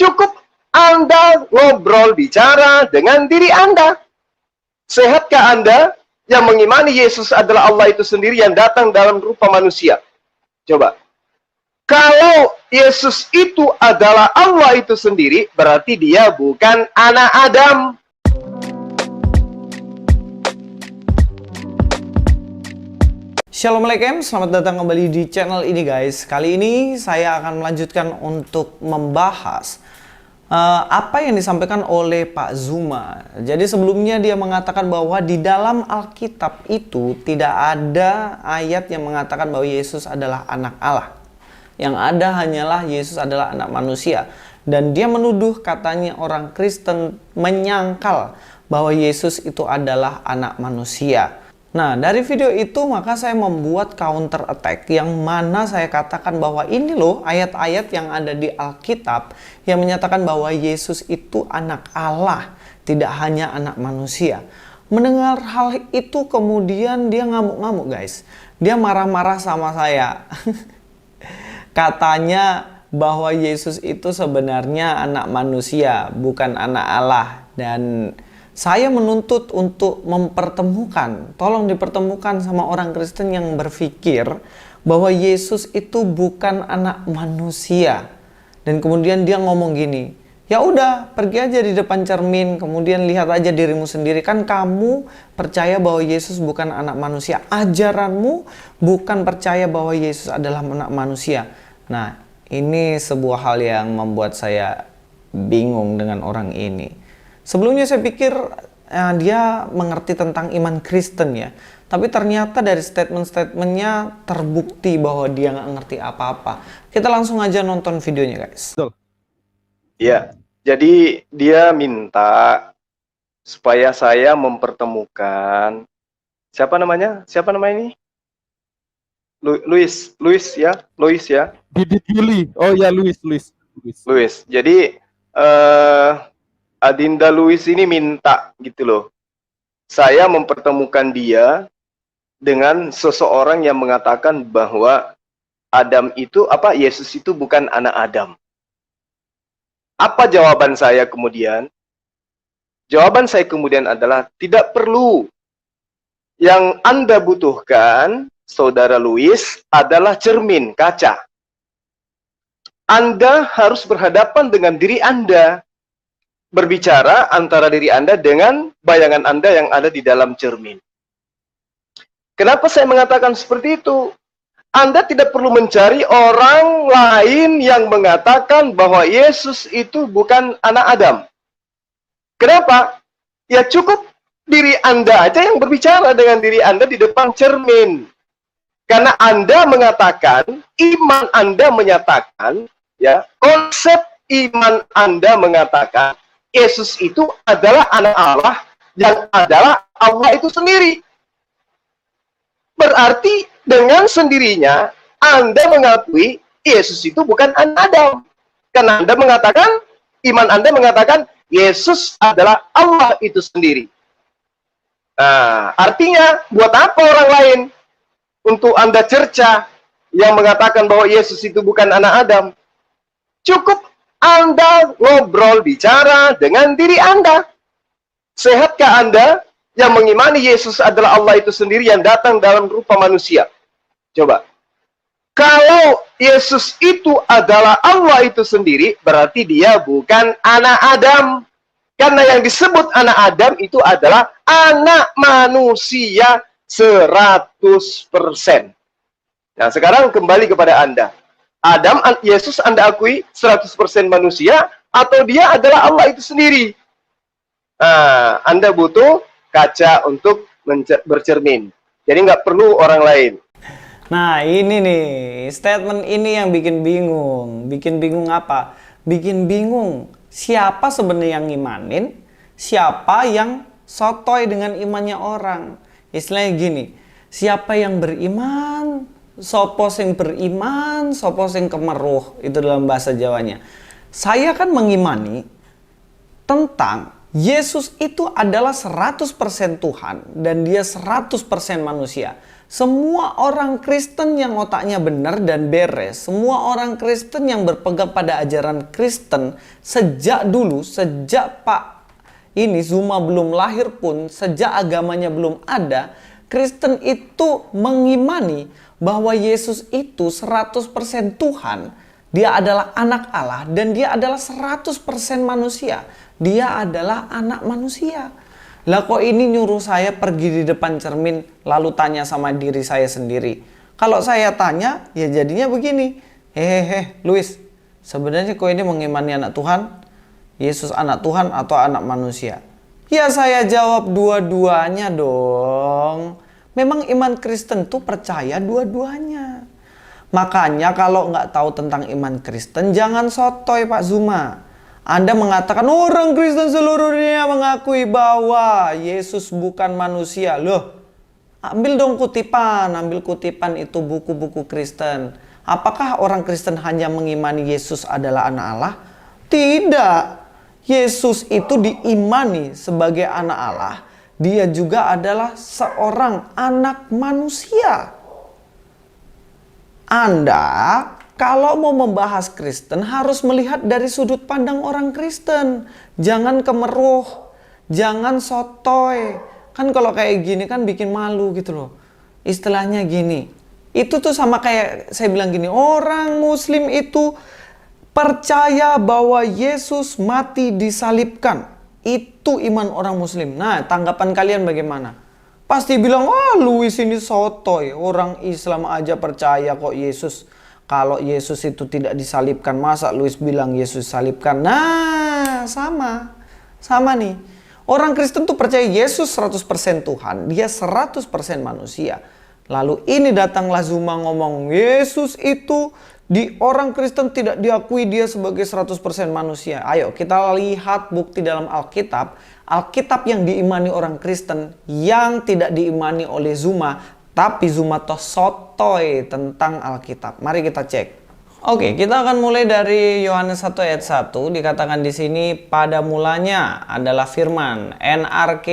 Cukup Anda ngobrol, bicara dengan diri Anda. Sehatkah Anda yang mengimani Yesus adalah Allah itu sendiri yang datang dalam rupa manusia? Coba. Kalau Yesus itu adalah Allah itu sendiri, berarti dia bukan anak Adam. Assalamualaikum, selamat datang kembali di channel ini guys. Kali ini saya akan melanjutkan untuk membahas apa yang disampaikan oleh Pak Zuma. Jadi sebelumnya dia mengatakan bahwa di dalam Alkitab itu tidak ada ayat yang mengatakan bahwa Yesus adalah anak Allah. Yang ada hanyalah Yesus adalah anak manusia. Dan dia menuduh katanya orang Kristen menyangkal bahwa Yesus itu adalah anak manusia. Nah, dari video itu maka saya membuat counter attack yang mana saya katakan bahwa ini loh ayat-ayat yang ada di Alkitab yang menyatakan bahwa Yesus itu anak Allah, tidak hanya anak manusia. Mendengar hal itu kemudian dia ngamuk-ngamuk guys. Dia marah-marah sama saya. Katanya bahwa Yesus itu sebenarnya anak manusia, bukan anak Allah. Dan saya menuntut untuk mempertemukan, tolong dipertemukan sama orang Kristen yang berpikir bahwa Yesus itu bukan anak manusia. Dan kemudian dia ngomong gini, ya udah pergi aja di depan cermin, kemudian lihat aja dirimu sendiri. Kan kamu percaya bahwa Yesus bukan anak manusia. Ajaranmu bukan percaya bahwa Yesus adalah anak manusia. Nah, ini sebuah hal yang membuat saya bingung dengan orang ini. Sebelumnya saya pikir dia mengerti tentang iman Kristen ya. Tapi ternyata dari statement-statementnya terbukti bahwa dia nggak ngerti apa-apa. Kita langsung aja nonton videonya guys. Ya, jadi dia minta supaya saya mempertemukan siapa namanya? Siapa nama ini? Louis ya. Didit Yuli. Oh ya, Louis. Jadi Adinda Louis ini minta gitu loh. Saya mempertemukan dia dengan seseorang yang mengatakan bahwa Yesus itu bukan anak Adam. Apa jawaban saya kemudian? Jawaban saya kemudian adalah tidak perlu. Yang Anda butuhkan, Saudara Louis, adalah cermin, kaca. Anda harus berhadapan dengan diri Anda. Berbicara antara diri Anda dengan bayangan Anda yang ada di dalam cermin. Kenapa saya mengatakan seperti itu? Anda tidak perlu mencari orang lain yang mengatakan bahwa Yesus itu bukan anak Adam. Kenapa? Ya cukup diri Anda aja yang berbicara dengan diri Anda di depan cermin. Karena Anda mengatakan, iman Anda menyatakan, ya konsep iman Anda mengatakan, Yesus itu adalah anak Allah yang adalah Allah itu sendiri. Berarti dengan sendirinya Anda mengakui Yesus itu bukan anak Adam. Karena Anda mengatakan, iman Anda mengatakan Yesus adalah Allah itu sendiri. Nah, artinya buat apa orang lain untuk Anda cerca yang mengatakan bahwa Yesus itu bukan anak Adam? Cukup Anda ngobrol, bicara dengan diri Anda. Sehatkah Anda yang mengimani Yesus adalah Allah itu sendiri yang datang dalam rupa manusia? Coba. Kalau Yesus itu adalah Allah itu sendiri, berarti dia bukan anak Adam. Karena yang disebut anak Adam itu adalah anak manusia 100%. Nah, sekarang kembali kepada Anda. Yesus Anda akui 100% manusia atau dia adalah Allah itu sendiri? Nah, Anda butuh kaca untuk bercermin. Jadi nggak perlu orang lain. Nah ini nih, statement ini yang bikin bingung. Bikin bingung apa? Bikin bingung siapa sebenarnya yang ngimanin, siapa yang sotoy dengan imannya orang. Istilahnya gini, siapa yang beriman, sopo sing beriman, sopo sing kemeruh, itu dalam bahasa Jawanya. Saya kan mengimani tentang Yesus itu adalah 100% Tuhan dan dia 100% manusia. Semua orang Kristen yang otaknya benar dan beres, semua orang Kristen yang berpegang pada ajaran Kristen sejak dulu, sejak Zuma belum lahir pun, sejak agamanya belum ada, Kristen itu mengimani bahwa Yesus itu 100% Tuhan. Dia adalah anak Allah dan dia adalah 100% manusia. Dia adalah anak manusia. Lah kok ini nyuruh saya pergi di depan cermin lalu tanya sama diri saya sendiri. Kalau saya tanya ya jadinya begini. Luis, sebenarnya kok ini mengimani anak Tuhan? Yesus anak Tuhan atau anak manusia? Ya saya jawab dua-duanya dong. Memang iman Kristen tuh percaya dua-duanya. Makanya kalau nggak tahu tentang iman Kristen jangan sotoy Pak Zuma. Anda mengatakan orang Kristen seluruh dunia mengakui bahwa Yesus bukan manusia. Loh, ambil dong kutipan. Ambil kutipan itu buku-buku Kristen. Apakah orang Kristen hanya mengimani Yesus adalah anak Allah? Tidak. Yesus itu diimani sebagai anak Allah. Dia juga adalah seorang anak manusia. Anda kalau mau membahas Kristen harus melihat dari sudut pandang orang Kristen. Jangan kemeruh, jangan sotoy. Kan kalau kayak gini kan bikin malu gitu loh. Istilahnya gini. Itu tuh sama kayak saya bilang gini, orang Muslim itu percaya bahwa Yesus mati disalibkan. Itu iman orang Muslim. Nah, tanggapan kalian bagaimana? Pasti bilang, wah Luis ini sotoy. Orang Islam aja percaya kok Yesus. Kalau Yesus itu tidak disalibkan, masa Luis bilang Yesus salibkan? Nah, sama nih. Orang Kristen tuh percaya Yesus 100% Tuhan, dia 100% manusia. Lalu ini datanglah Zuma ngomong, Yesus itu di orang Kristen tidak diakui dia sebagai 100% manusia. Ayo kita lihat bukti dalam Alkitab. Alkitab yang diimani orang Kristen, yang tidak diimani oleh Zuma. Tapi Zuma toh sotoy tentang Alkitab. Mari kita cek. Oke, kita akan mulai dari Yohanes 1 ayat 1. Dikatakan di sini, pada mulanya adalah firman. NRK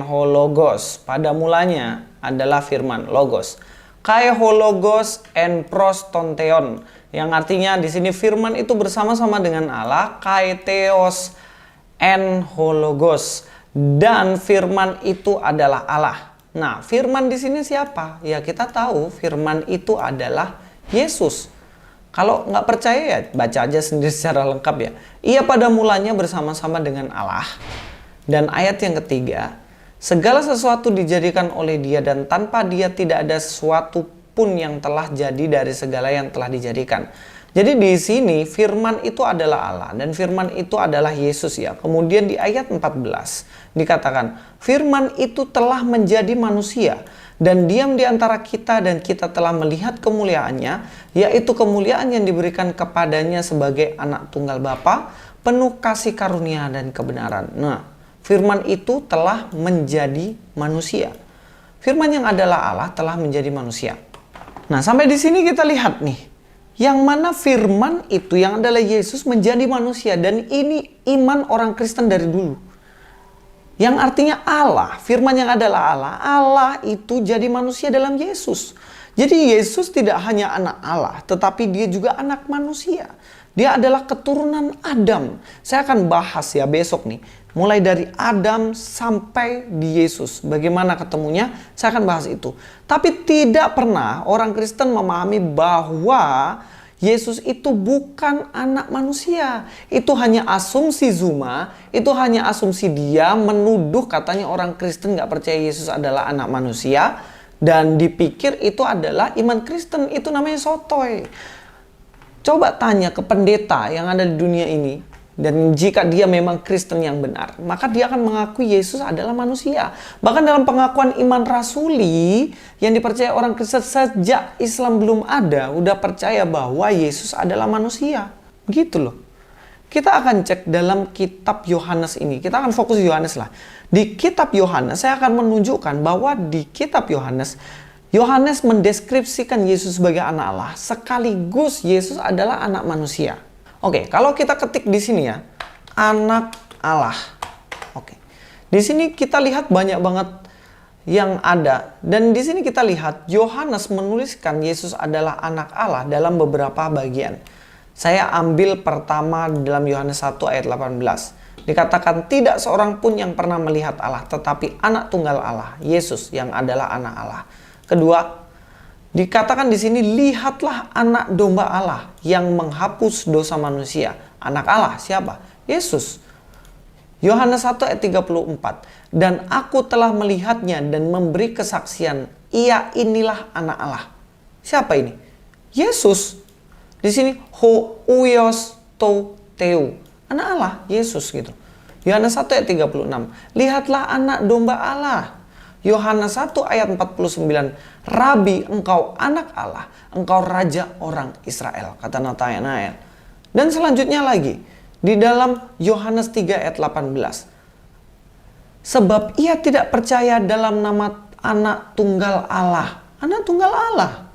Logos. Pada mulanya adalah firman, logos. Kai hologos en prostonteon. Yang artinya di sini firman itu bersama-sama dengan Allah. Kai theos en hologos. Dan firman itu adalah Allah. Nah, firman di sini siapa? Ya kita tahu firman itu adalah Yesus. Kalau nggak percaya ya baca aja sendiri secara lengkap ya. Ia pada mulanya bersama-sama dengan Allah. Dan ayat yang ketiga, segala sesuatu dijadikan oleh dia dan tanpa dia tidak ada sesuatu pun yang telah jadi dari segala yang telah dijadikan. Jadi di sini firman itu adalah Allah dan firman itu adalah Yesus ya. Kemudian di ayat 14 dikatakan firman itu telah menjadi manusia dan diam di antara kita dan kita telah melihat kemuliaannya, yaitu kemuliaan yang diberikan kepadanya sebagai anak tunggal Bapa, penuh kasih karunia dan kebenaran. Nah, firman itu telah menjadi manusia. Firman yang adalah Allah telah menjadi manusia. Nah, sampai di sini kita lihat nih. Yang mana firman itu yang adalah Yesus menjadi manusia. Dan ini iman orang Kristen dari dulu. Yang artinya Allah, firman yang adalah Allah. Allah itu jadi manusia dalam Yesus. Jadi Yesus tidak hanya anak Allah, tetapi dia juga anak manusia. Dia adalah keturunan Adam. Saya akan bahas ya besok nih. Mulai dari Adam sampai di Yesus. Bagaimana ketemunya? Saya akan bahas itu. Tapi tidak pernah orang Kristen memahami bahwa Yesus itu bukan anak manusia. Itu hanya asumsi Zuma. Itu hanya asumsi dia menuduh katanya orang Kristen gak percaya Yesus adalah anak manusia. Dan dipikir itu adalah iman Kristen. Itu namanya sotoy. Coba tanya ke pendeta yang ada di dunia ini. Dan jika dia memang Kristen yang benar, maka dia akan mengakui Yesus adalah manusia. Bahkan dalam pengakuan iman rasuli yang dipercaya orang Kristen sejak Islam belum ada, udah percaya bahwa Yesus adalah manusia. Begitu loh. Kita akan cek dalam kitab Yohanes ini. Kita akan fokus Yohanes lah. Di kitab Yohanes, saya akan menunjukkan bahwa di kitab Yohanes, Yohanes mendeskripsikan Yesus sebagai anak Allah, sekaligus Yesus adalah anak manusia. Oke, kalau kita ketik di sini ya, anak Allah. Oke. Di sini kita lihat banyak banget yang ada. Dan di sini kita lihat Yohanes menuliskan Yesus adalah anak Allah dalam beberapa bagian. Saya ambil pertama dalam Yohanes 1 ayat 18. Dikatakan tidak seorang pun yang pernah melihat Allah, tetapi anak tunggal Allah, Yesus yang adalah anak Allah. Kedua, dikatakan di sini lihatlah anak domba Allah yang menghapus dosa manusia. Anak Allah siapa? Yesus. Yohanes 1 ayat 34. Dan aku telah melihatnya dan memberi kesaksian, ia inilah anak Allah. Siapa ini? Yesus. Di sini huios to teu. Anak Allah, Yesus gitu. Yohanes 1 ayat 36. Lihatlah anak domba Allah. Yohanes 1 ayat 49. Rabi, engkau anak Allah, engkau raja orang Israel, kata Nathanael. Dan selanjutnya lagi di dalam Yohanes 3 ayat 18. Sebab ia tidak percaya dalam nama anak tunggal Allah. Anak tunggal Allah.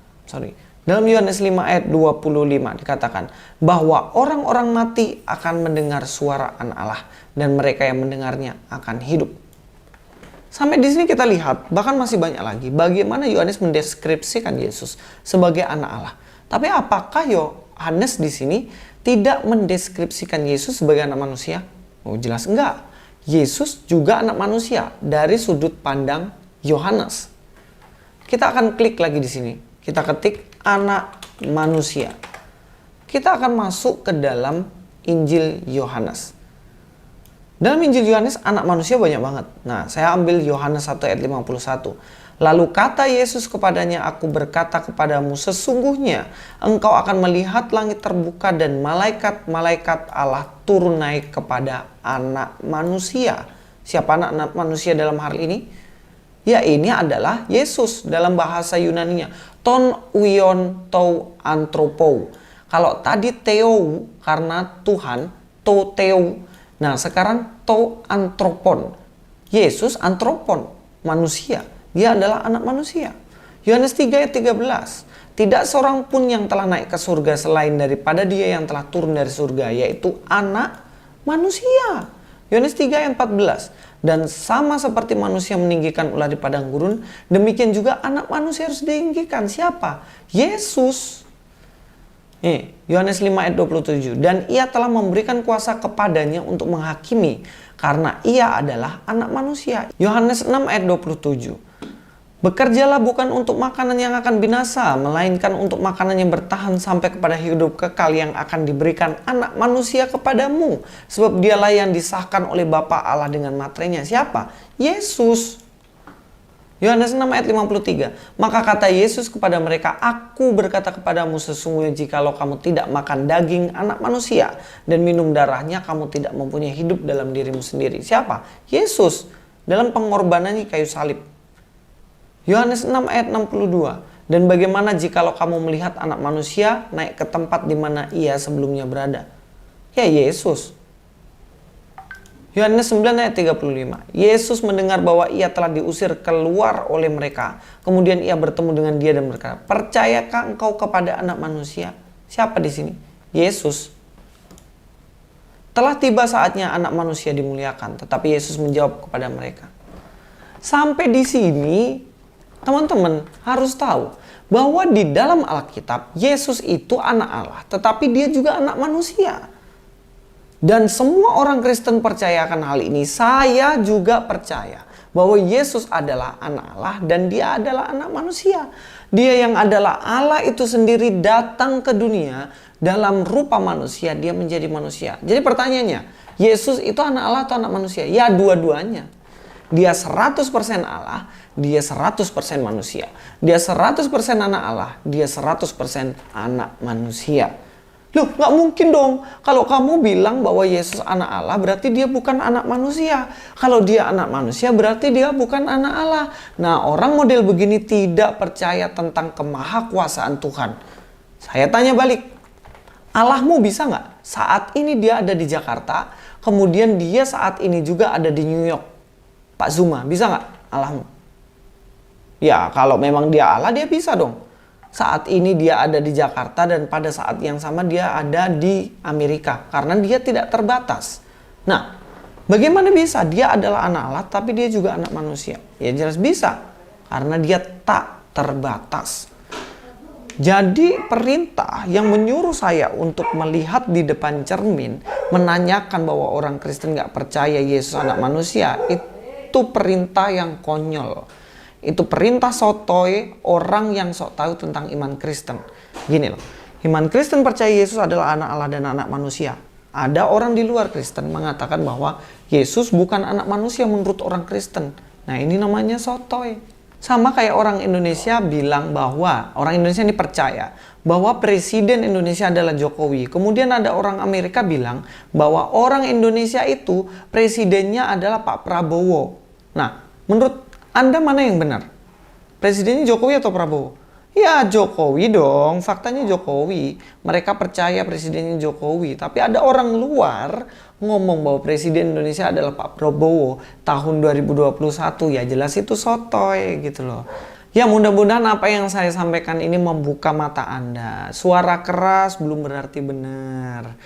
Dalam Yohanes 5 ayat 25 dikatakan bahwa orang-orang mati akan mendengar suara anak Allah dan mereka yang mendengarnya akan hidup. Sampai di sini kita lihat, bahkan masih banyak lagi bagaimana Yohanes mendeskripsikan Yesus sebagai anak Allah. Tapi apakah Yohanes di sini tidak mendeskripsikan Yesus sebagai anak manusia? Oh, jelas enggak. Yesus juga anak manusia dari sudut pandang Yohanes. Kita akan klik lagi di sini. Kita ketik anak manusia. Kita akan masuk ke dalam Injil Yohanes. Dalam Injil Yohanes anak manusia banyak banget. Nah, saya ambil Yohanes 1 ayat 51. Lalu kata Yesus kepadanya, aku berkata kepadamu, sesungguhnya engkau akan melihat langit terbuka dan malaikat-malaikat Allah turun naik kepada anak manusia. Siapa anak manusia dalam hal ini? Ya, ini adalah Yesus dalam bahasa Yunaninya. Ton uion tou anthropo. Kalau tadi theo karena Tuhan, to theo. Nah, sekarang to anthropon. Yesus anthropon, manusia. Dia adalah anak manusia. Yohanes 3 ayat 13. Tidak seorang pun yang telah naik ke surga selain daripada dia yang telah turun dari surga, yaitu anak manusia. Yohanes 3 ayat 14. Dan sama seperti manusia meninggikan ular di padang gurun, demikian juga anak manusia harus ditinggikan. Siapa? Yesus. Yohanes 5 ayat 27. Dan ia telah memberikan kuasa kepadanya untuk menghakimi, karena ia adalah anak manusia. Yohanes 6 ayat 27. Bekerjalah bukan untuk makanan yang akan binasa, melainkan untuk makanan yang bertahan sampai kepada hidup kekal yang akan diberikan anak manusia kepadamu. Sebab dialah yang disahkan oleh Bapa Allah dengan materainya. Siapa? Yesus. Yohanes 6 ayat 53. Maka kata Yesus kepada mereka, aku berkata kepadamu sesungguhnya jikalau kamu tidak makan daging anak manusia dan minum darahnya, kamu tidak mempunyai hidup dalam dirimu sendiri. Siapa? Yesus. Dalam pengorbanannya kayu salib. Yohanes 6 ayat 62. Dan bagaimana jikalau kamu melihat anak manusia naik ke tempat di mana ia sebelumnya berada? Ya, Yesus. Yohanes 9 ayat 35. Yesus mendengar bahwa ia telah diusir keluar oleh mereka. Kemudian ia bertemu dengan dia dan berkata, percayakah engkau kepada anak manusia? Siapa di sini? Yesus. Telah tiba saatnya anak manusia dimuliakan. Tetapi Yesus menjawab kepada mereka. Sampai di sini, teman-teman harus tahu bahwa di dalam Alkitab, Yesus itu anak Allah. Tetapi dia juga anak manusia. Dan semua orang Kristen percayakan hal ini. Saya juga percaya bahwa Yesus adalah anak Allah dan dia adalah anak manusia. Dia yang adalah Allah itu sendiri datang ke dunia dalam rupa manusia. Dia menjadi manusia. Jadi pertanyaannya, Yesus itu anak Allah atau anak manusia? Ya, dua-duanya. Dia 100% Allah, dia 100% manusia. Dia 100% anak Allah, dia 100% anak manusia. Loh, nggak mungkin dong. Kalau kamu bilang bahwa Yesus anak Allah, berarti dia bukan anak manusia. Kalau dia anak manusia, berarti dia bukan anak Allah. Nah, orang model begini tidak percaya tentang kemahakuasaan Tuhan. Saya tanya balik. Allahmu bisa nggak? Saat ini dia ada di Jakarta, kemudian dia saat ini juga ada di New York. Pak Zuma, bisa nggak Allahmu? Ya, kalau memang dia Allah, dia bisa dong. Saat ini dia ada di Jakarta dan pada saat yang sama dia ada di Amerika. Karena dia tidak terbatas. Nah, Bagaimana bisa? Dia adalah anak Allah, tapi dia juga anak manusia. Ya jelas bisa, karena dia tak terbatas. Jadi perintah yang menyuruh saya untuk melihat di depan cermin, menanyakan bahwa orang Kristen gak percaya Yesus anak manusia, itu perintah yang konyol. Itu perintah sotoy orang yang sok tahu tentang iman Kristen. Gini loh, iman Kristen percaya Yesus adalah anak Allah dan anak manusia. Ada orang di luar Kristen mengatakan bahwa Yesus bukan anak manusia menurut orang Kristen. Nah ini namanya sotoy. Sama kayak orang Indonesia bilang bahwa orang Indonesia ini percaya bahwa presiden Indonesia adalah Jokowi. Kemudian ada orang Amerika bilang bahwa orang Indonesia itu presidennya adalah Pak Prabowo. Nah, menurut Anda mana yang benar? Presidennya Jokowi atau Prabowo? Ya Jokowi dong, faktanya Jokowi. Mereka percaya presidennya Jokowi. Tapi ada orang luar ngomong bahwa presiden Indonesia adalah Pak Prabowo tahun 2021. Ya jelas itu sotoy gitu loh. Ya mudah-mudahan apa yang saya sampaikan ini membuka mata Anda. Suara keras belum berarti benar.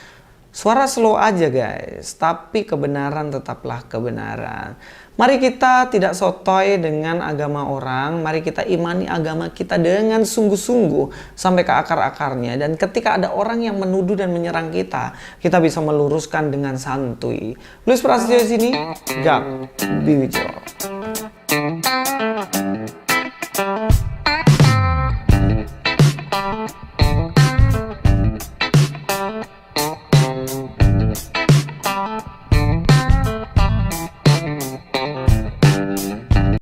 Suara slow aja guys, tapi kebenaran tetaplah kebenaran. Mari kita tidak sotoy dengan agama orang, mari kita imani agama kita dengan sungguh-sungguh sampai ke akar-akarnya. Dan ketika ada orang yang menuduh dan menyerang kita bisa meluruskan dengan santuy. Luis Prasetyo di sini, Gak Biwijo.